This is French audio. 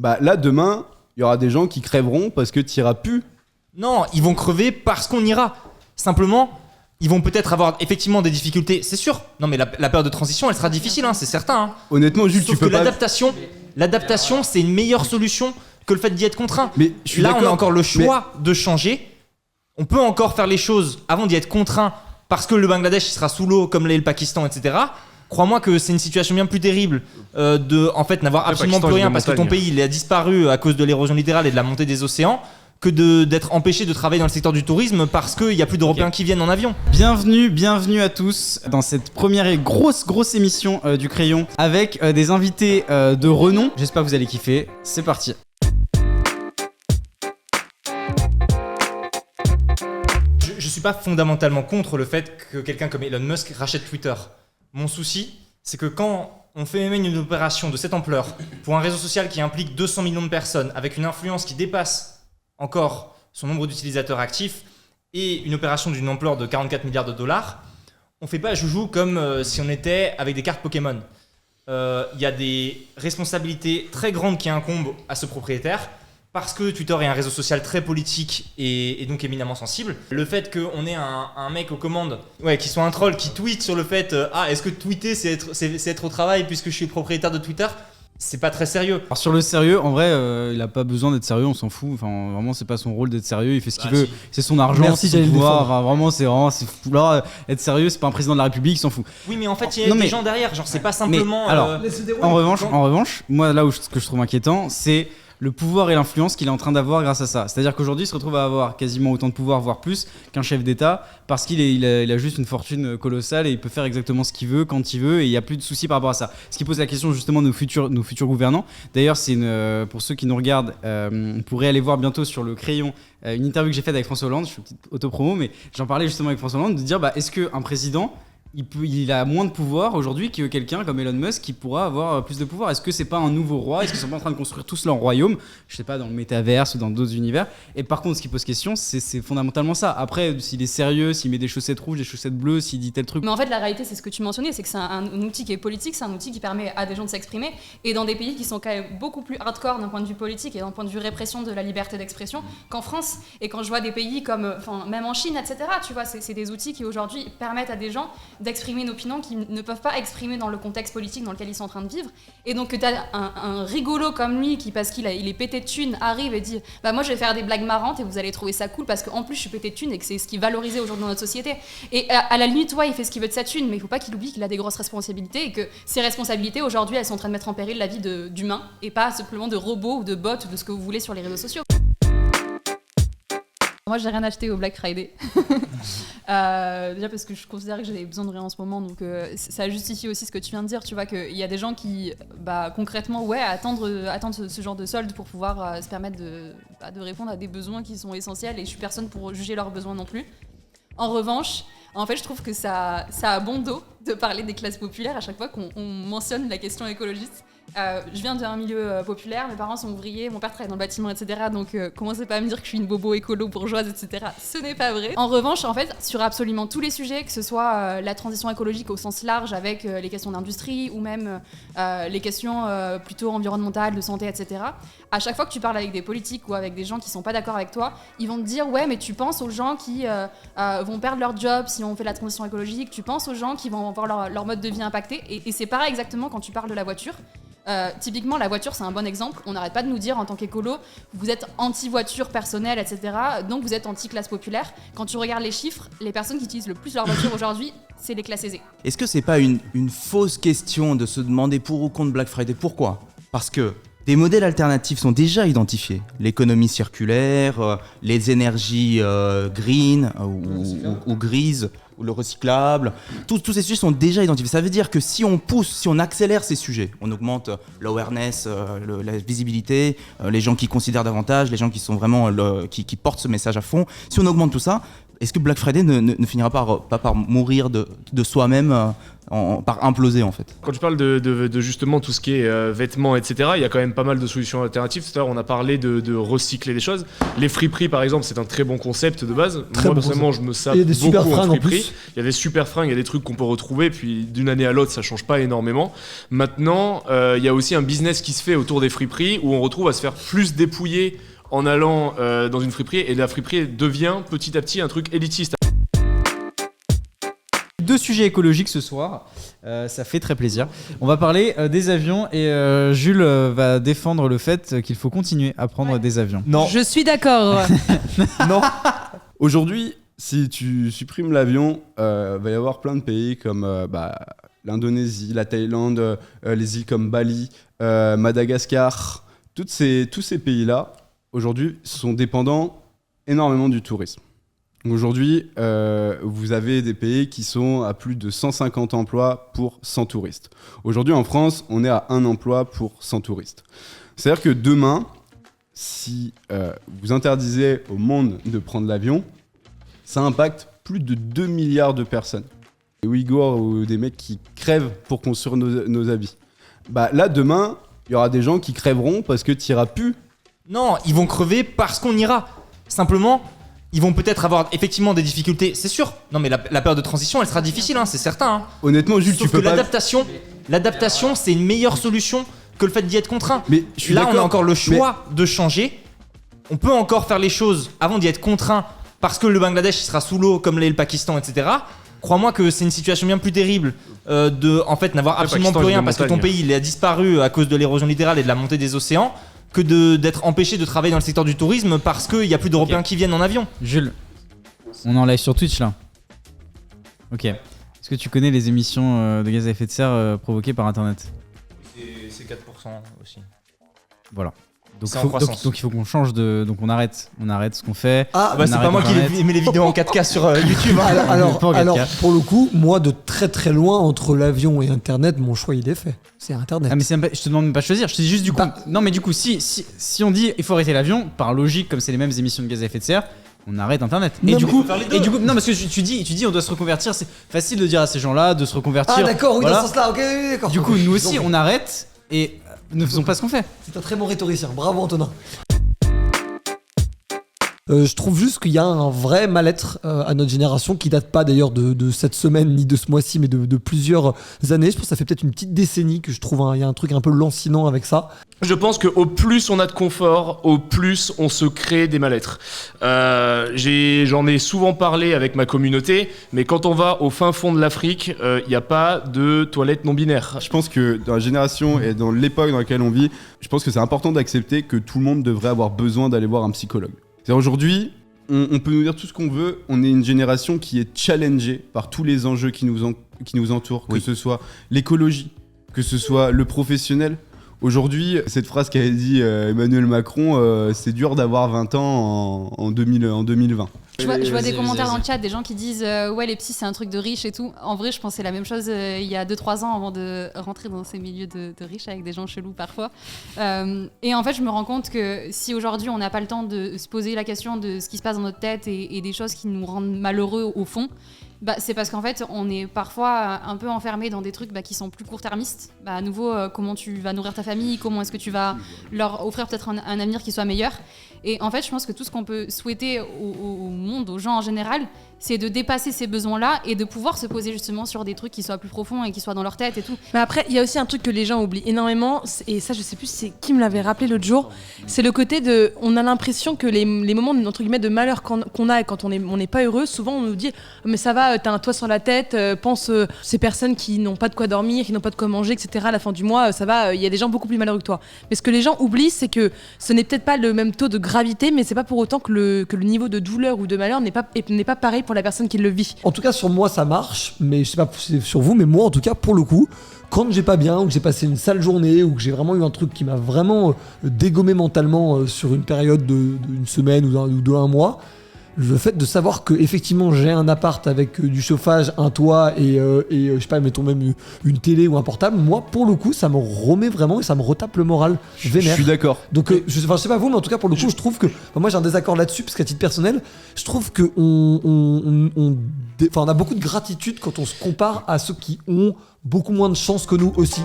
Bah là, demain, il y aura des gens qui crèveront parce que t'iras plus. Non, ils vont crever parce qu'on ira. Simplement, ils vont peut-être avoir effectivement des difficultés, c'est sûr. Non mais la période de transition, elle sera difficile, c'est certain. Honnêtement, Jules, Sauf tu peux que pas... l'adaptation, c'est une meilleure solution que le fait d'y être contraint. Mais je suis là, on a d'accord, encore le choix de changer. On peut encore faire les choses avant d'y être contraint parce que le Bangladesh il sera sous l'eau comme l'est le Pakistan, etc. Crois-moi que c'est une situation bien plus terrible de en fait n'avoir absolument plus rien parce que ton pays il a disparu à cause de l'érosion littorale et de la montée des océans que d'être empêché de travailler dans le secteur du tourisme parce qu'il n'y a plus d'Européens qui viennent en avion. Bienvenue à tous dans cette première et grosse émission du Crayon avec des invités de renom. J'espère que vous allez kiffer. C'est parti. Je suis pas fondamentalement contre le fait que quelqu'un comme Elon Musk rachète Twitter. Mon souci, c'est que quand on fait même une opération de cette ampleur pour un réseau social qui implique 200 millions de personnes avec une influence qui dépasse encore son nombre d'utilisateurs actifs et une opération d'une ampleur de 44 milliards de dollars, on fait pas joujou comme si on était avec des cartes Pokémon. Il y a des responsabilités très grandes qui incombent à ce propriétaire parce que Twitter est un réseau social très politique et donc éminemment sensible. Le fait qu'on ait un mec aux commandes qui soit un troll qui tweet sur le fait est-ce que tweeter c'est être au travail puisque je suis propriétaire de Twitter, c'est pas très sérieux. Alors sur le sérieux, en vrai, il a pas besoin d'être sérieux, on s'en fout. Enfin, vraiment, c'est pas son rôle d'être sérieux. Il fait ce qu'il veut. Si. C'est son argent, Merci, c'est son j'allais le pouvoir. défendre. Enfin, vraiment, là, être sérieux, c'est pas un président de la République, il s'en fout. Oui, mais en fait, il y a des gens derrière. Genre, c'est pas simplement. Mais, alors, en revanche, moi, là où ce que je trouve inquiétant, c'est le pouvoir et l'influence qu'il est en train d'avoir grâce à ça. C'est-à-dire qu'aujourd'hui, il se retrouve à avoir quasiment autant de pouvoir, voire plus, qu'un chef d'État, parce qu'il a juste une fortune colossale et il peut faire exactement ce qu'il veut, quand il veut, et il n'y a plus de soucis par rapport à ça. Ce qui pose la question justement de nos futurs gouvernants. D'ailleurs, pour ceux qui nous regardent, on pourrait aller voir bientôt sur le Crayon une interview que j'ai faite avec François Hollande, je fais une petite autopromo, mais j'en parlais justement avec François Hollande, de dire est-ce qu'un président il a moins de pouvoir aujourd'hui que quelqu'un comme Elon Musk qui pourra avoir plus de pouvoir. Est-ce que c'est pas un nouveau roi? Est-ce qu'ils sont pas en train de construire tous leur royaume, je sais pas, dans le métaverse ou dans d'autres univers? Et par contre, ce qui pose question, c'est fondamentalement ça. Après, s'il est sérieux, s'il met des chaussettes rouges, des chaussettes bleues, s'il dit tel truc. Mais en fait, la réalité, c'est ce que tu mentionnais, c'est que c'est un outil qui est politique, c'est un outil qui permet à des gens de s'exprimer. Et dans des pays qui sont quand même beaucoup plus hardcore d'un point de vue politique et d'un point de vue répression de la liberté d'expression qu'en France. Et quand je vois des pays comme, même en Chine, etc., tu vois, c'est des outils qui aujourd'hui permettent à des gens d'exprimer une opinion qu'ils ne peuvent pas exprimer dans le contexte politique dans lequel ils sont en train de vivre. Et donc que tu as un rigolo comme lui qui, parce qu'il est pété de thunes, arrive et dit moi je vais faire des blagues marrantes et vous allez trouver ça cool parce qu'en plus je suis pété de thunes et que c'est ce qui est valorisé aujourd'hui dans notre société. Et à la limite, il fait ce qu'il veut de sa thune, mais il faut pas qu'il oublie qu'il a des grosses responsabilités et que ces responsabilités aujourd'hui elles sont en train de mettre en péril la vie d'humains et pas simplement de robots ou de bots ou de ce que vous voulez sur les réseaux sociaux. Moi, j'ai rien acheté au Black Friday. Déjà parce que je considère que j'avais besoin de rien en ce moment, donc ça justifie aussi ce que tu viens de dire. Tu vois qu'il y a des gens qui, concrètement, attendent ce genre de solde pour pouvoir se permettre de répondre à des besoins qui sont essentiels. Et je suis personne pour juger leurs besoins non plus. En revanche, en fait, je trouve que ça a bon dos de parler des classes populaires à chaque fois qu'on mentionne la question écologiste. Je viens d'un milieu populaire, mes parents sont ouvriers, mon père travaille dans le bâtiment, etc. Donc commencez pas à me dire que je suis une bobo écolo bourgeoise, etc. Ce n'est pas vrai. En revanche, en fait, sur absolument tous les sujets, que ce soit la transition écologique au sens large avec les questions d'industrie ou même les questions plutôt environnementales, de santé, etc. À chaque fois que tu parles avec des politiques ou avec des gens qui sont pas d'accord avec toi, ils vont te dire mais tu penses aux gens qui vont perdre leur job si on fait la transition écologique, tu penses aux gens qui vont avoir leur mode de vie impacté. Et c'est pareil exactement quand tu parles de la voiture. Typiquement, la voiture, c'est un bon exemple. On n'arrête pas de nous dire en tant qu'écolo, vous êtes anti-voiture personnelle, etc. Donc vous êtes anti-classe populaire. Quand tu regardes les chiffres, les personnes qui utilisent le plus leur voiture aujourd'hui, c'est les classes aisées. Est-ce que c'est pas une fausse question de se demander pour ou contre Black Friday? Pourquoi? Parce que des modèles alternatifs sont déjà identifiés. L'économie circulaire, les énergies green ou grises, ou le recyclable, tous ces sujets sont déjà identifiés. Ça veut dire que si on pousse, si on accélère ces sujets, on augmente l'awareness, la visibilité, les gens qui considèrent davantage, les gens qui sont vraiment qui portent ce message à fond, si on augmente tout ça, est-ce que Black Friday ne finira pas par mourir de soi-même, par imploser en fait? Quand je parle de justement tout ce qui est vêtements, etc., il y a quand même pas mal de solutions alternatives. Tout à l'heure, on a parlé de recycler des choses. Les friperies, par exemple, c'est un très bon concept de base. Moi, personnellement, je me sape Il y a des super beaucoup en fringues en friperie. plus. Il y a des super fringues, il y a des trucs qu'on peut retrouver, puis d'une année à l'autre, ça change pas énormément. Maintenant, il y a aussi un business qui se fait autour des friperies où on retrouve à se faire plus dépouiller en allant dans une friperie, et la friperie devient petit à petit un truc élitiste. 2 sujets écologiques ce soir, ça fait très plaisir. On va parler des avions et Jules va défendre le fait qu'il faut continuer à prendre des avions. Non. Je suis d'accord. Non. Aujourd'hui, si tu supprimes l'avion, va y avoir plein de pays comme l'Indonésie, la Thaïlande, les îles comme Bali, Madagascar. Tous ces pays-là, aujourd'hui, sont dépendants énormément du tourisme. Donc aujourd'hui, vous avez des pays qui sont à plus de 150 emplois pour 100 touristes. Aujourd'hui, en France, on est à 1 emploi pour 100 touristes. C'est-à-dire que demain, si vous interdisez au monde de prendre l'avion, ça impacte plus de 2 milliards de personnes. Des Ouïghours ou des mecs qui crèvent pour construire nos habits. Là, demain, il y aura des gens qui crèveront parce que tu n'iras plus. Non, ils vont crever parce qu'on ira. Simplement, ils vont peut-être avoir effectivement des difficultés, c'est sûr. Non, mais la période de transition, elle sera difficile, hein, c'est certain. Hein. Honnêtement, Jules, Sauf tu peux que pas... l'adaptation, c'est une meilleure solution que le fait d'y être contraint. Mais je suis là, on a d'accord, encore le choix de changer. On peut encore faire les choses avant d'y être contraint parce que le Bangladesh il sera sous l'eau comme l'est le Pakistan, etc. Crois-moi que c'est une situation bien plus terrible en fait, n'avoir absolument Pakistan, plus il y a rien des parce que ton montagnes. pays il a disparu à cause de l'érosion littorale et de la montée des océans que d'être empêché de travailler dans le secteur du tourisme parce qu'il n'y a plus d'Européens qui viennent en avion. Jules, on est en live sur Twitch là. Ok. Est-ce que tu connais les émissions de gaz à effet de serre provoquées par Internet? C'est 4% aussi. Voilà. Donc, C'est en croissance. donc il faut qu'on change de... Donc on arrête ce qu'on fait. Ah, Bah, c'est arrête pas moi qui Internet. mets les vidéos en 4K sur YouTube. Hein. Alors, Pas en 4K. alors, pour le coup, moi, de très très loin, entre l'avion et Internet, mon choix, il est fait. C'est Internet. Ah mais je te demande même pas de choisir, je te dis juste du coup. Bah- Non mais du coup si on dit il faut arrêter l'avion, par logique comme c'est les mêmes émissions de gaz à effet de serre, on arrête Internet. Non, Et du mais coup, faut faire les deux. non parce que tu dis on doit se reconvertir, c'est facile de dire à ces gens-là de se reconvertir. Ah, d'accord, oui, Voilà. dans ce sens-là, ok, oui, d'accord. Du coup nous Ils aussi ont- on arrête et ne faisons pas ce qu'on fait. C'est un très bon rhétoricien, bravo Antonin. Je trouve juste qu'il y a un vrai mal-être à notre génération qui date pas d'ailleurs de cette semaine ni de ce mois-ci mais de plusieurs années. Je pense que ça fait peut-être une petite décennie que je trouve il y a un truc un peu lancinant avec ça. Je pense qu'au plus on a de confort, au plus on se crée des mal-être. J'en ai souvent parlé avec ma communauté, mais quand on va au fin fond de l'Afrique, il n'y a pas de toilettes non binaires. Je pense que dans la génération et dans l'époque dans laquelle on vit, je pense que c'est important d'accepter que tout le monde devrait avoir besoin d'aller voir un psychologue. C'est-à-dire aujourd'hui, on peut nous dire tout ce qu'on veut, on est une génération qui est challengée par tous les enjeux qui nous entourent, Oui. que ce soit l'écologie, que ce soit le professionnel. Aujourd'hui, cette phrase qu'avait dit Emmanuel Macron, c'est dur d'avoir 20 ans en 2020. Je vois des commentaires dans le chat, des gens qui disent ouais, les psys c'est un truc de riche et tout. En vrai, je pensais la même chose il y a 2-3 ans avant de rentrer dans ces milieux de riches avec des gens chelous parfois. Et en fait, je me rends compte que si aujourd'hui on n'a pas le temps de se poser la question de ce qui se passe dans notre tête et des choses qui nous rendent malheureux au fond, c'est parce qu'en fait on est parfois un peu enfermé dans des trucs qui sont plus court-termistes. À nouveau, comment tu vas nourrir ta famille, comment est-ce que tu vas leur offrir peut-être un avenir qui soit meilleur. Et en fait, je pense que tout ce qu'on peut souhaiter au monde, aux gens en général, c'est de dépasser ces besoins-là et de pouvoir se poser justement sur des trucs qui soient plus profonds et qui soient dans leur tête et tout. Mais après, il y a aussi un truc que les gens oublient énormément, et ça, je sais plus c'est qui me l'avait rappelé l'autre jour, c'est le côté de... On a l'impression que les moments entre guillemets, de malheur qu'on a et quand on n'est pas heureux, souvent on nous dit « Mais ça va, t'as un toit sur la tête, pense ces personnes qui n'ont pas de quoi dormir, qui n'ont pas de quoi manger, etc. à la fin du mois, ça va, il y a des gens beaucoup plus malheureux que toi. » Mais ce que les gens oublient, c'est que ce n'est peut-être pas le même taux de gravité, mais c'est pas pour autant que le niveau de douleur ou de malheur n'est pas pareil pour la personne qui le vit. En tout cas, sur moi, ça marche, mais je sais pas si c'est sur vous, mais moi, en tout cas, pour le coup, quand j'ai pas bien, ou que j'ai passé une sale journée, ou que j'ai vraiment eu un truc qui m'a vraiment dégommé mentalement sur une période d'une semaine ou de un mois, le fait de savoir que effectivement j'ai un appart avec du chauffage, un toit et je sais pas, mettons même une télé ou un portable, moi pour le coup ça me remet vraiment et ça me retape le moral Je vénère. suis d'accord. Donc je sais pas vous, mais en tout cas pour le coup je trouve que moi j'ai un désaccord là-dessus parce qu'à titre personnel je trouve que on a beaucoup de gratitude quand on se compare à ceux qui ont beaucoup moins de chance que nous aussi.